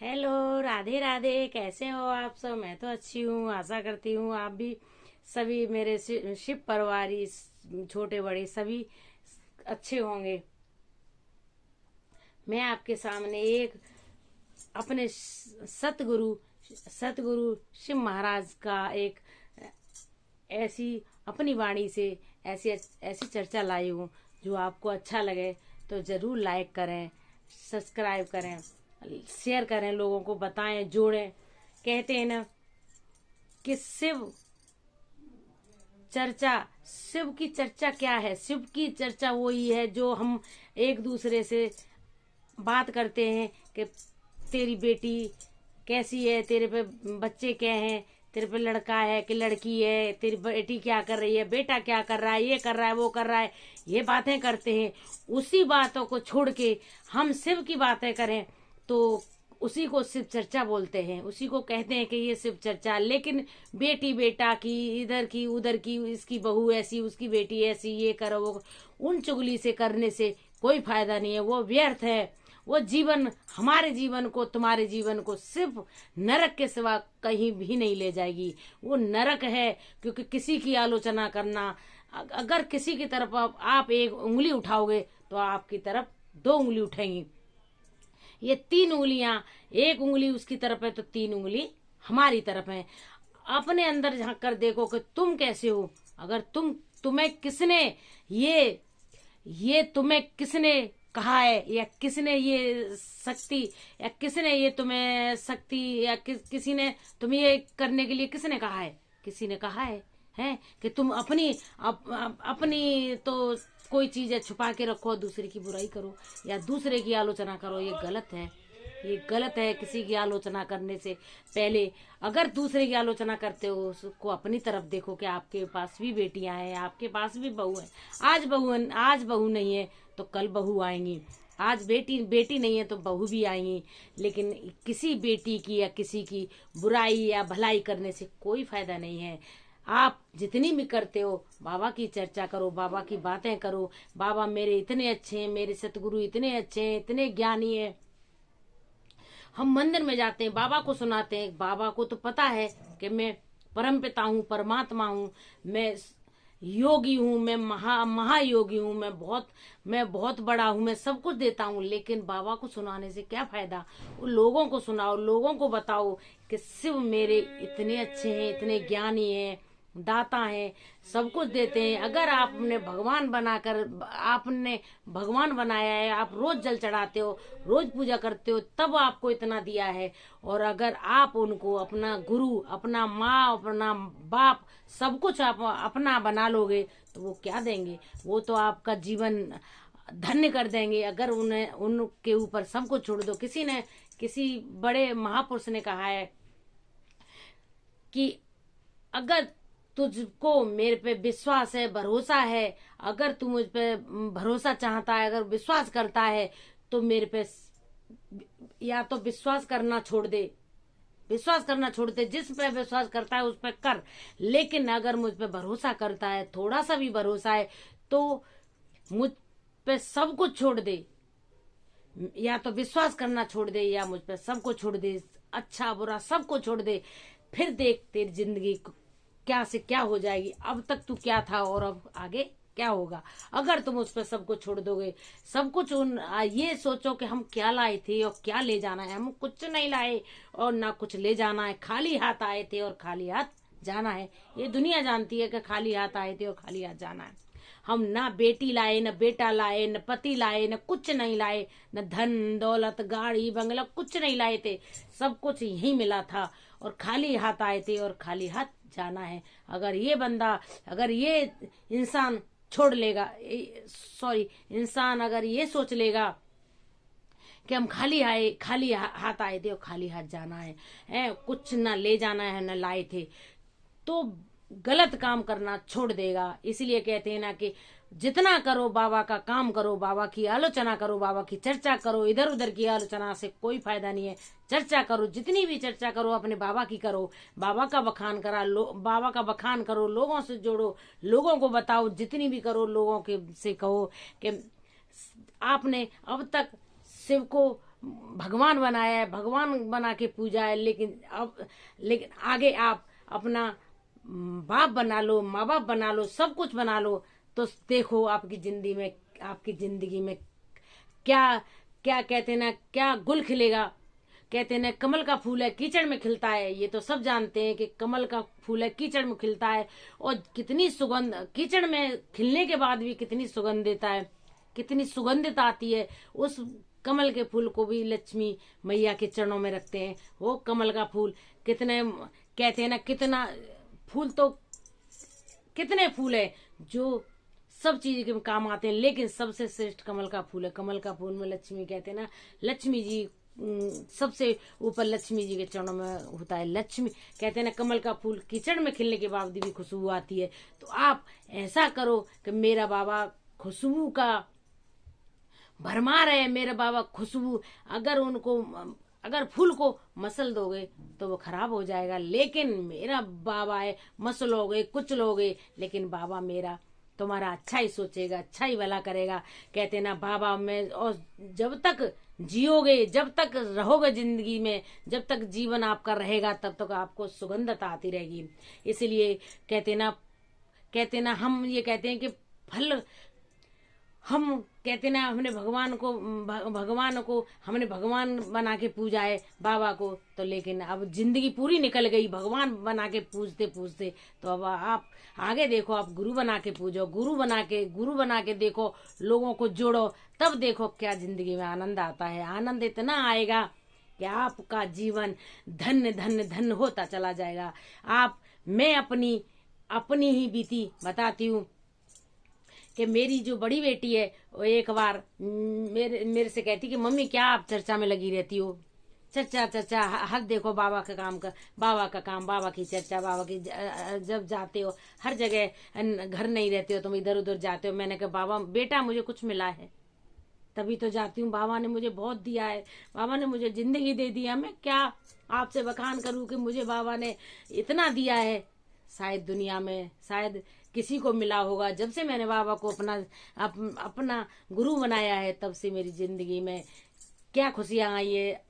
Hello, Radhe Radhe. कैसे हो आप सब? मैं तो अच्छी हूँ। आशा करती हूँ आप भी सभी मेरे शिव परिवारी छोटे बड़े सभी अच्छे होंगे। मैं आपके सामने एक अपने सतगुरु सतगुरु शिव महाराज का एक ऐसी अपनी वाणी से ऐसी ऐसी चर्चा लाई हूँ जो आपको अच्छा लगे तो जरूर लाइक करें, सब्सक्राइब करें, शेयर करें, लोगों को बताएं, जोड़ें। कहते हैं ना कि चर्चा शिव की चर्चा क्या है? शिव की चर्चा वही है जो हम एक दूसरे से बात करते हैं कि तेरी बेटी कैसी है, तेरे पे बच्चे क्या हैं, तेरे पे लड़का है कि लड़की है, तेरी बेटी क्या कर रही है, बेटा क्या कर रहा है, ये कर रहा है, वो कर रहा है, ये बातें करते हैं। उसी बातों को छोड़ के हम शिव की बातें करें तो उसी को शिव चर्चा बोलते हैं, उसी को कहते हैं कि ये शिव चर्चा। लेकिन बेटी बेटा की, इधर की उधर की, इसकी बहू ऐसी, उसकी बेटी ऐसी, ये करो वो, उन चुगली से करने से कोई फायदा नहीं है, वो व्यर्थ है। वो जीवन हमारे जीवन को, तुम्हारे जीवन को सिर्फ नरक के सिवा कहीं भी नहीं ले जाएगी। वो नरक है, क्योंकि किसी की आलोचना करना, अगर किसी की तरफ आप एक उंगली उठाओगे तो आपकी तरफ दो उंगली उठेंगी। ये तीन उंगलियां, एक उंगली उसकी तरफ है तो तीन उंगली हमारी तरफ है। अपने अंदर झांक कर देखो कि तुम कैसे हो। अगर तुम्हें किसने ये तुम्हें किसने कहा है, या किसने ये शक्ति, या किसने ये तुम्हें शक्ति, या किसी ने तुम्हें ये करने के लिए किसने कहा है? किसी ने कहा है कि तुम अपनी तो कोई चीज है छुपा के रखो, दूसरे की बुराई करो या दूसरे की आलोचना करो। ये गलत है, ये गलत है। किसी की आलोचना करने से पहले अगर दूसरे की आलोचना करते हो उसको अपनी तरफ देखो कि आपके पास भी बेटियां हैं, आपके पास भी बहू है। आज बहू नहीं है तो कल बहू आएंगी, आज बेटी नहीं है तो बहू भी आएंगी। लेकिन किसी बेटी की या किसी की बुराई या भलाई करने से कोई फायदा नहीं है। आप जितनी भी करते हो बाबा की चर्चा करो, बाबा की बातें करो। बाबा मेरे इतने अच्छे हैं, मेरे सतगुरु इतने अच्छे हैं, इतने ज्ञानी है। हम मंदिर में जाते हैं, बाबा को सुनाते हैं। बाबा को तो पता है कि मैं परमपिता हूँ, परमात्मा हूँ, मैं योगी हूँ, मैं महायोगी हूँ, मैं बहुत बड़ा हूँ, मैं सब कुछ देता हूँ। लेकिन बाबा को सुनाने से क्या फायदा? लोगों को सुनाओ, लोगों को बताओ कि शिव मेरे इतने अच्छे हैं, इतने ज्ञानी हैं, दाता है, सब कुछ देते हैं। अगर आपने भगवान बनाया है, आप रोज जल चढ़ाते हो, रोज पूजा करते हो, तब आपको इतना दिया है। और अगर आप उनको अपना गुरु, अपना माँ, अपना बाप, सब कुछ आप अपना बना लोगे तो वो क्या देंगे? वो तो आपका जीवन धन्य कर देंगे। अगर उनके ऊपर सब कुछ छोड़ दो। किसी बड़े महापुरुष ने कहा है कि अगर तुझको मेरे पे विश्वास है, भरोसा है, अगर तू मुझ पे भरोसा चाहता है, अगर विश्वास करता है तो मेरे पे या तो विश्वास करना छोड़ दे, जिस पे विश्वास करता है उस पे कर। लेकिन अगर मुझ पे भरोसा करता है, थोड़ा सा भी भरोसा है, तो मुझ पे सब कुछ छोड़ दे। या तो विश्वास करना छोड़ दे या मुझ पे सब कुछ छोड़ दे, अच्छा बुरा सब कुछ छोड़ दे। फिर देख तेरी जिंदगी क्या से क्या हो जाएगी। अब तक तू क्या था और अब आगे क्या होगा। अगर तुम उस पर सब कुछ छोड़ दोगे, सब कुछ ये सोचो कि हम क्या लाए थे और क्या ले जाना है। हम कुछ नहीं लाए और ना कुछ ले जाना है, खाली हाथ आए थे और खाली हाथ जाना है। ये दुनिया जानती है कि खाली हाथ आए थे और खाली हाथ जाना है। हम ना बेटी लाए, न बेटा लाए, न पति लाए, न कुछ नहीं लाए, न धन दौलत गाड़ी बंगला कुछ नहीं लाए थे। सब कुछ यही मिला था और खाली हाथ आए थे और खाली हाथ जाना है। अगर ये इंसान छोड़ लेगा, इंसान अगर ये सोच लेगा कि हम खाली हाथ आए थे और खाली हाथ जाना है, कुछ ना ले जाना है न लाए थे, तो गलत काम करना छोड़ देगा। इसलिए कहते हैं ना कि जितना करो बाबा का काम करो, बाबा की आलोचना करो, बाबा की चर्चा करो। इधर उधर की आलोचना से कोई फायदा नहीं है। चर्चा करो, जितनी भी चर्चा करो अपने बाबा की करो। बाबा का बखान करो, लोगों से जोड़ो, लोगों को बताओ, जितनी भी करो लोगों के से कहो कि आपने अब तक शिव को भगवान बनाया है, भगवान बना के पूजा है, लेकिन आगे आप अपना बाप बना लो, माँ बाप बना लो, सब कुछ बना लो, तो देखो आपकी जिंदगी में क्या क्या कहते हैं ना, क्या गुल खिलेगा। कहते हैं ना, कमल का फूल है कीचड़ में खिलता है, ये तो सब जानते हैं कि कमल का फूल है कीचड़ में खिलता है, और कितनी सुगंध, कीचड़ में खिलने के बाद भी कितनी सुगंध देता है, कितनी सुगंधित आती है। उस कमल के फूल को भी लक्ष्मी मैया के चरणों में रखते हैं। वो कमल का फूल कितने, कहते हैं ना, कितना फूल, तो कितने फूल है जो सब चीज के काम आते हैं, लेकिन सबसे श्रेष्ठ कमल का फूल है। कमल का फूल में लक्ष्मी, कहते हैं ना, लक्ष्मी जी सबसे ऊपर लक्ष्मी जी के चरणों में होता है। लक्ष्मी, कहते हैं ना, कमल का फूल कीचड़ में खिलने के बाद भी खुशबू आती है। तो आप ऐसा करो कि मेरा बाबा खुशबू का भरमार है, मेरा बाबा खुशबू, अगर फूल को मसल दोगे तो वो खराब हो जाएगा, लेकिन मेरा बाबा है, मसलोगे कुचलोगे, लेकिन बाबा मेरा तुम्हारा अच्छा ही सोचेगा, अच्छा ही भला करेगा। कहते ना बाबा में, और जब तक जियोगे, जब तक रहोगे जिंदगी में, जब तक जीवन आपका रहेगा, तब तक आपको सुगंधता आती रहेगी। इसलिए कहते ना हम ये कहते हैं कि फल, हम कहते ना हमने भगवान को हमने भगवान बना के पूजा है बाबा को, तो लेकिन अब जिंदगी पूरी निकल गई भगवान बना के पूजते पूजते, तो अब आप आगे देखो, आप गुरु बना के पूजो, गुरु बना के देखो, लोगों को जोड़ो, तब देखो क्या जिंदगी में आनंद आता है। आनंद इतना आएगा कि आपका जीवन धन्य धन्य धन्य होता चला जाएगा। मैं अपनी ही बीती बताती हूँ कि मेरी जो बड़ी बेटी है, वो एक बार मेरे से कहती कि मम्मी क्या आप चर्चा में लगी रहती हो, चर्चा हर देखो बाबा का काम, बाबा की चर्चा, बाबा की, जब जाते हो हर जगह, घर नहीं रहते हो तुम, इधर उधर जाते हो। मैंने कहा बाबा बेटा मुझे कुछ मिला है तभी तो जाती हूँ, बाबा ने मुझे बहुत दिया है, बाबा ने मुझे जिंदगी दे दिया, मैं क्या आपसे बखान करूँ कि मुझे बाबा ने इतना दिया है। शायद दुनिया में शायद किसी को मिला होगा। जब से मैंने बाबा को अपना गुरु बनाया है, तब से मेरी जिंदगी में क्या खुशियां आई है।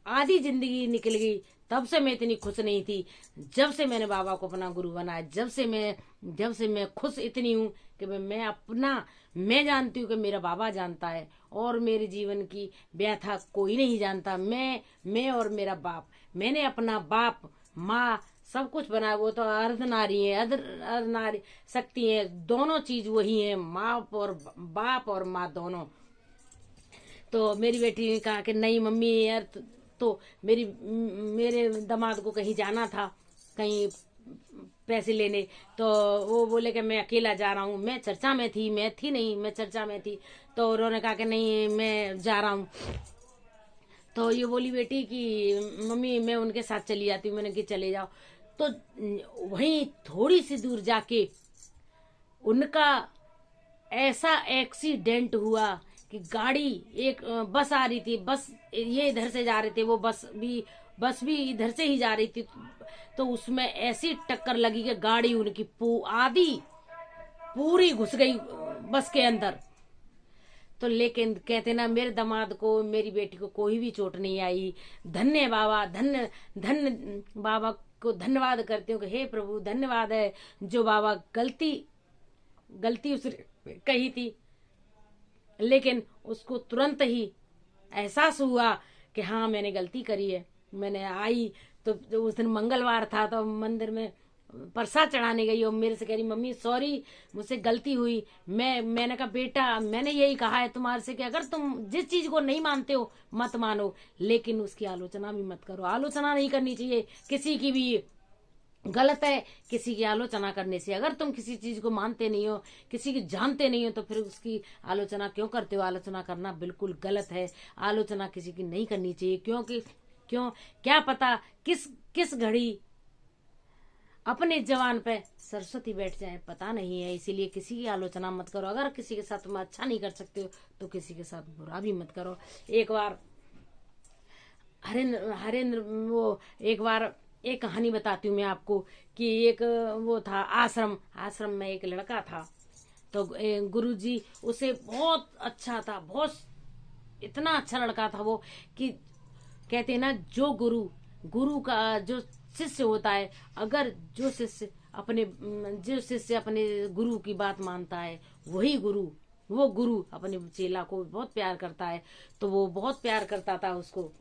आधी जिंदगी निकल गई, तब से मैं इतनी खुश नहीं थी। जब से मैंने बाबा को अपना गुरु बनाया, जब से मैं खुश इतनी हूँ कि मैं जानती हूँ कि मेरा बाबा जानता है, और मेरे जीवन की व्यथा कोई नहीं जानता। मैं और मेरा बाप, मैंने अपना बाप माँ सब कुछ बनाया, वो तो अर्धनारी है, अर्धनारी शक्ति है, दोनों चीज वही है, बाप और माँ दोनों। तो मेरी बेटी ने कहा कि नहीं मम्मी यार, तो मेरे दामाद को कहीं जाना था, कहीं पैसे लेने, तो वो बोले कि मैं अकेला जा रहा हूँ। मैं चर्चा में थी, मैं चर्चा में थी, तो उन्होंने कहा कि नहीं मैं जा रहा हूँ। तो ये बोली बेटी कि मम्मी मैं उनके साथ चली जाती हूँ। मैंने कि चले जाओ। तो वहीं थोड़ी सी दूर जाके उनका ऐसा एक्सीडेंट हुआ कि गाड़ी, एक बस आ रही थी, बस ये इधर से जा रहे थे, वो बस भी इधर से ही जा रही थी, तो उसमें ऐसी टक्कर लगी कि गाड़ी उनकी आधी पूरी घुस गई बस के अंदर। तो लेकिन कहते ना मेरे दामाद को, मेरी बेटी को कोई भी चोट नहीं आई। धन्य बाबा, धन्य बाबा को धन्यवाद करती हूँ कि हे प्रभु धन्यवाद है जो बाबा गलती उसने कही थी, लेकिन उसको तुरंत ही एहसास हुआ कि हाँ मैंने गलती करी है। मैंने आई तो उस दिन मंगलवार था, तो मंदिर में प्रसाद चढ़ाने गई और मेरे से कह रही मम्मी सॉरी मुझसे गलती हुई। मैंने कहा बेटा मैंने यही कहा है तुम्हारे से कि अगर तुम जिस चीज को नहीं मानते हो मत मानो, लेकिन उसकी आलोचना भी मत करो। आलोचना नहीं करनी चाहिए किसी की भी, गलत है किसी की आलोचना करने से। अगर तुम किसी चीज को मानते नहीं हो, किसी की जानते नहीं हो, तो फिर उसकी आलोचना क्यों करते हो? आलोचना करना बिल्कुल गलत है। आलोचना किसी की नहीं करनी चाहिए, क्योंकि क्या पता किस घड़ी अपने जवान पे सरस्वती बैठ जाए, पता नहीं है। इसीलिए किसी की आलोचना मत करो। अगर किसी के साथ तुम अच्छा नहीं कर सकते हो तो किसी के साथ बुरा भी मत करो। एक बार हरेंद्र वो एक बार एक कहानी बताती हूँ मैं आपको कि एक वो था आश्रम में एक लड़का था। तो गुरुजी उसे बहुत अच्छा था, बहुत इतना अच्छा लड़का था वो कि कहते हैं ना, जो गुरु का जो शिष्य होता है, अगर जो शिष्य अपने गुरु की बात मानता है, वो गुरु अपने चेला को बहुत प्यार करता है। तो वो बहुत प्यार करता था उसको।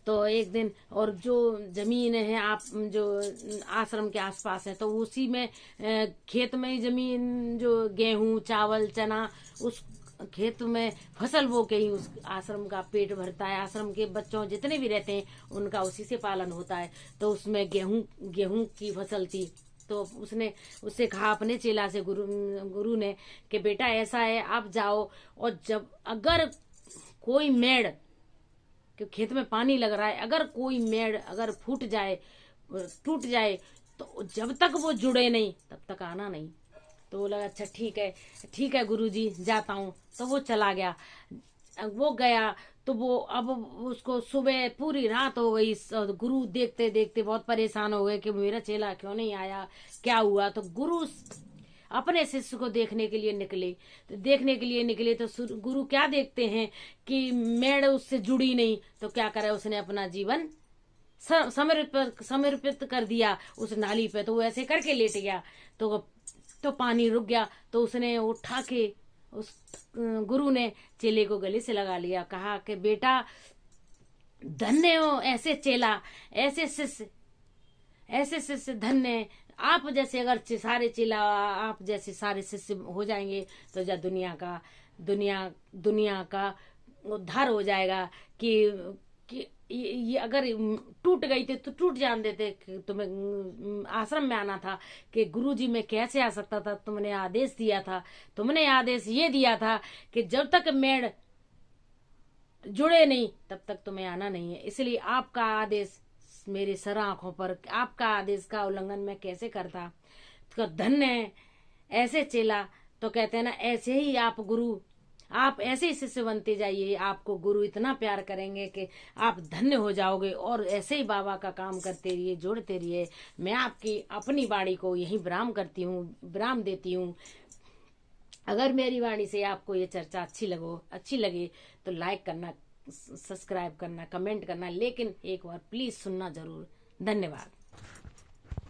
तो एक दिन, और जो जमीन है आप जो आश्रम के आसपास है, तो उसी में खेत में ही जमीन, जो गेहूं चावल चना, उस खेत में फसल बो के ही उस आश्रम का पेट भरता है। आश्रम के बच्चों जितने भी रहते हैं उनका उसी से पालन होता है। तो उसमें गेहूं की फसल थी। तो उससे कहा अपने चेला से, गुरु ने, कि बेटा ऐसा है, आप जाओ, और जब अगर कोई मेड़, कि खेत में पानी लग रहा है, अगर कोई मेड़ अगर टूट जाए, तो जब तक वो जुड़े नहीं तब तक आना नहीं। तो वो लगा, अच्छा ठीक है गुरुजी, जाता हूँ। तो वो चला गया। वो गया तो वो, अब उसको सुबह पूरी रात हो गई। गुरु देखते देखते बहुत परेशान हो गए कि मेरा चेला क्यों नहीं आया, क्या हुआ। तो गुरु अपने शिष्य को देखने के लिए निकले। तो गुरु क्या देखते हैं कि मेड़ उससे जुड़ी नहीं, तो क्या करे, उसने अपना जीवन समर्पित कर दिया उस नाली पे। तो वो ऐसे करके लेट गया। तो पानी रुक गया। तो उसने उठा के, उस गुरु ने चेले को गले से लगा लिया, कहा कि बेटा धन्य हो ऐसे चेला, ऐसे शिष्य धन्य। आप जैसे अगर सारे चेला, आप जैसे सारे शिष्य हो जाएंगे, तो जब दुनिया का उद्धार हो जाएगा। कि ये अगर टूट गई थी तो टूट जान देते। तुम्हें आश्रम में आना था, कि गुरुजी में कैसे आ सकता था, तुमने आदेश ये दिया था कि जब तक मेड़ जुड़े नहीं तब तक तुम्हें आना नहीं है। इसलिए आपका आदेश मेरे सर आंखों पर, आपका आदेश का उल्लंघन मैं कैसे करता। तो धन्य है ऐसे चेला। तो कहते हैं ना, ऐसे ही आप ऐसे ही शिष्य बनते जाइए, आपको गुरु इतना प्यार करेंगे कि आप धन्य हो जाओगे। और ऐसे ही बाबा का काम करते रहिए, जोड़ते रहिए। मैं आपकी अपनी वाणी को यही विराम देती हूँ। अगर मेरी वाणी से आपको ये चर्चा अच्छी लगे तो लाइक करना, सब्सक्राइब करना, कमेंट करना, लेकिन एक बार प्लीज सुनना जरूर। धन्यवाद।